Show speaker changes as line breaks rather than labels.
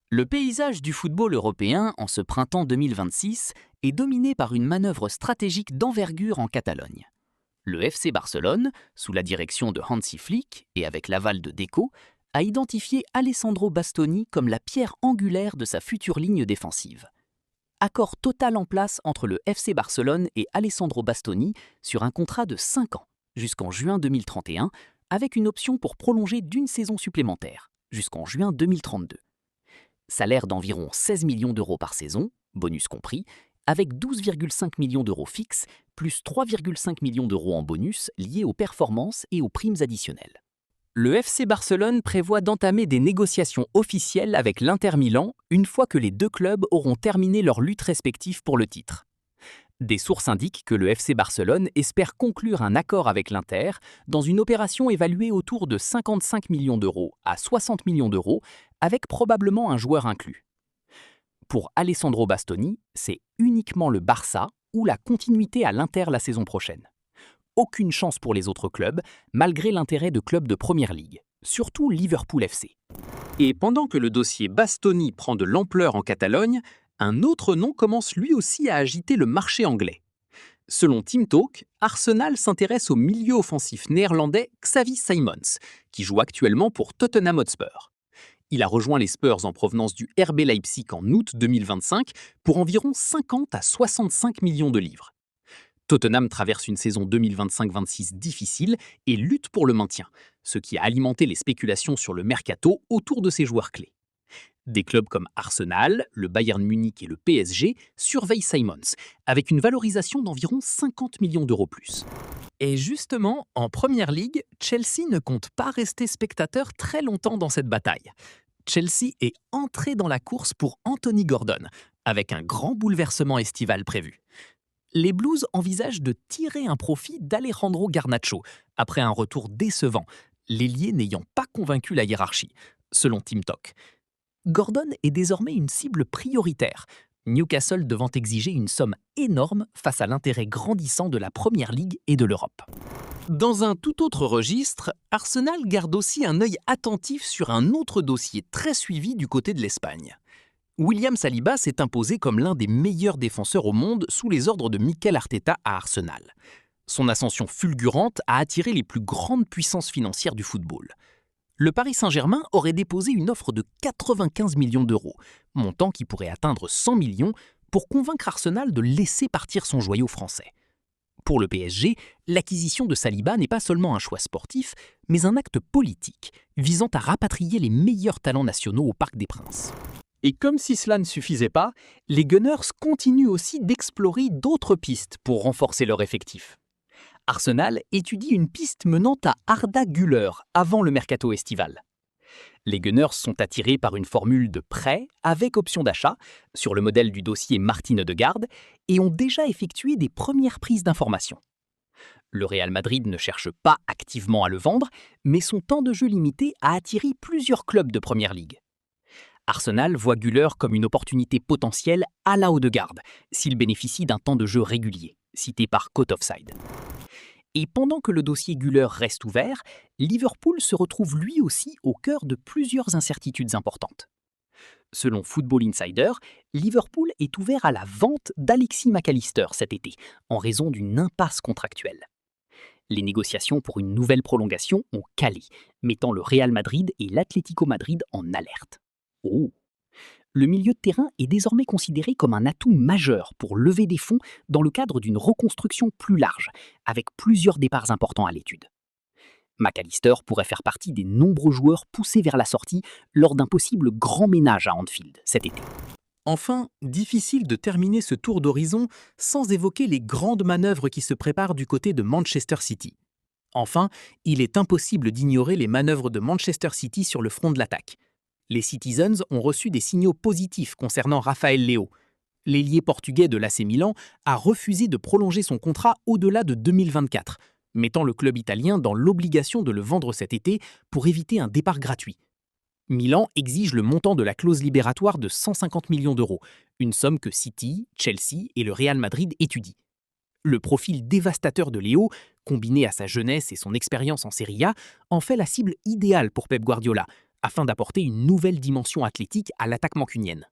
Le paysage du football européen en ce printemps 2026 est dominé par une manœuvre stratégique d'envergure en Catalogne. Le FC Barcelone, sous la direction de Hansi Flick et avec l'aval de Deco, a identifié Alessandro Bastoni comme la pierre angulaire de sa future ligne défensive. Accord total en place entre le FC Barcelone et Alessandro Bastoni sur un contrat de 5 ans, jusqu'en juin 2031, avec une option pour prolonger d'une saison supplémentaire, jusqu'en juin 2032. Salaire d'environ 16 millions d'euros par saison, bonus compris, avec 12,5 millions d'euros fixes, plus 3,5 millions d'euros en bonus liés aux performances et aux primes additionnelles. Le FC Barcelone prévoit d'entamer des négociations officielles avec l'Inter Milan une fois que les deux clubs auront terminé leur lutte respective pour le titre. Des sources indiquent que le FC Barcelone espère conclure un accord avec l'Inter dans une opération évaluée autour de 55 millions d'euros à 60 millions d'euros, avec probablement un joueur inclus. Pour Alessandro Bastoni, c'est uniquement le Barça ou la continuité à l'Inter la saison prochaine. Aucune chance pour les autres clubs, malgré l'intérêt de clubs de Première Ligue, surtout Liverpool FC. Et pendant que le dossier Bastoni prend de l'ampleur en Catalogne, un autre nom commence lui aussi à agiter le marché anglais. Selon Team Talk, Arsenal s'intéresse au milieu offensif néerlandais Xavi Simons, qui joue actuellement pour Tottenham Hotspur. Il a rejoint les Spurs en provenance du RB Leipzig en août 2025 pour environ 50 à 65 millions de livres. Tottenham traverse une saison 2025-26 difficile et lutte pour le maintien, ce qui a alimenté les spéculations sur le mercato autour de ses joueurs clés. Des clubs comme Arsenal, le Bayern Munich et le PSG surveillent Simons, avec une valorisation d'environ 50 millions d'euros plus. Et justement, en Première Ligue, Chelsea ne compte pas rester spectateur très longtemps dans cette bataille. Chelsea est entré dans la course pour Anthony Gordon, avec un grand bouleversement estival prévu. Les Blues envisagent de tirer un profit d'Alejandro Garnacho, après un retour décevant, l'ailier n'ayant pas convaincu la hiérarchie, selon Team Talk. Gordon est désormais une cible prioritaire, Newcastle devant exiger une somme énorme face à l'intérêt grandissant de la Première Ligue et de l'Europe. Dans un tout autre registre, Arsenal garde aussi un œil attentif sur un autre dossier très suivi du côté de l'Espagne. William Saliba s'est imposé comme l'un des meilleurs défenseurs au monde sous les ordres de Mikel Arteta à Arsenal. Son ascension fulgurante a attiré les plus grandes puissances financières du football. Le Paris Saint-Germain aurait déposé une offre de 95 millions d'euros, montant qui pourrait atteindre 100 millions, pour convaincre Arsenal de laisser partir son joyau français. Pour le PSG, l'acquisition de Saliba n'est pas seulement un choix sportif, mais un acte politique, visant à rapatrier les meilleurs talents nationaux au Parc des Princes. Et comme si cela ne suffisait pas, les Gunners continuent aussi d'explorer d'autres pistes pour renforcer leur effectif. Arsenal étudie une piste menant à Arda Güler avant le mercato estival. Les Gunners sont attirés par une formule de prêt avec option d'achat, sur le modèle du dossier Martin Ødegaard, et ont déjà effectué des premières prises d'informations. Le Real Madrid ne cherche pas activement à le vendre, mais son temps de jeu limité a attiré plusieurs clubs de Première Ligue. Arsenal voit Güler comme une opportunité potentielle à la Ødegaard, s'il bénéficie d'un temps de jeu régulier, cité par Cote Offside. Et pendant que le dossier Güler reste ouvert, Liverpool se retrouve lui aussi au cœur de plusieurs incertitudes importantes. Selon Football Insider, Liverpool est ouvert à la vente d'Alexis McAllister cet été, en raison d'une impasse contractuelle. Les négociations pour une nouvelle prolongation ont calé, mettant le Real Madrid et l'Atlético Madrid en alerte. Oh. Le milieu de terrain est désormais considéré comme un atout majeur pour lever des fonds dans le cadre d'une reconstruction plus large, avec plusieurs départs importants à l'étude. McAllister pourrait faire partie des nombreux joueurs poussés vers la sortie lors d'un possible grand ménage à Anfield cet été. Enfin, difficile de terminer ce tour d'horizon sans évoquer les grandes manœuvres qui se préparent du côté de Manchester City. Enfin, il est impossible d'ignorer les manœuvres de Manchester City sur le front de l'attaque. Les Citizens ont reçu des signaux positifs concernant Rafael Leao. L'ailier portugais de l'AC Milan a refusé de prolonger son contrat au-delà de 2024, mettant le club italien dans l'obligation de le vendre cet été pour éviter un départ gratuit. Milan exige le montant de la clause libératoire de 150 millions d'euros, une somme que City, Chelsea et le Real Madrid étudient. Le profil dévastateur de Léo, combiné à sa jeunesse et son expérience en Serie A, en fait la cible idéale pour Pep Guardiola,
afin d'apporter une nouvelle dimension athlétique à l'attaque mancunienne.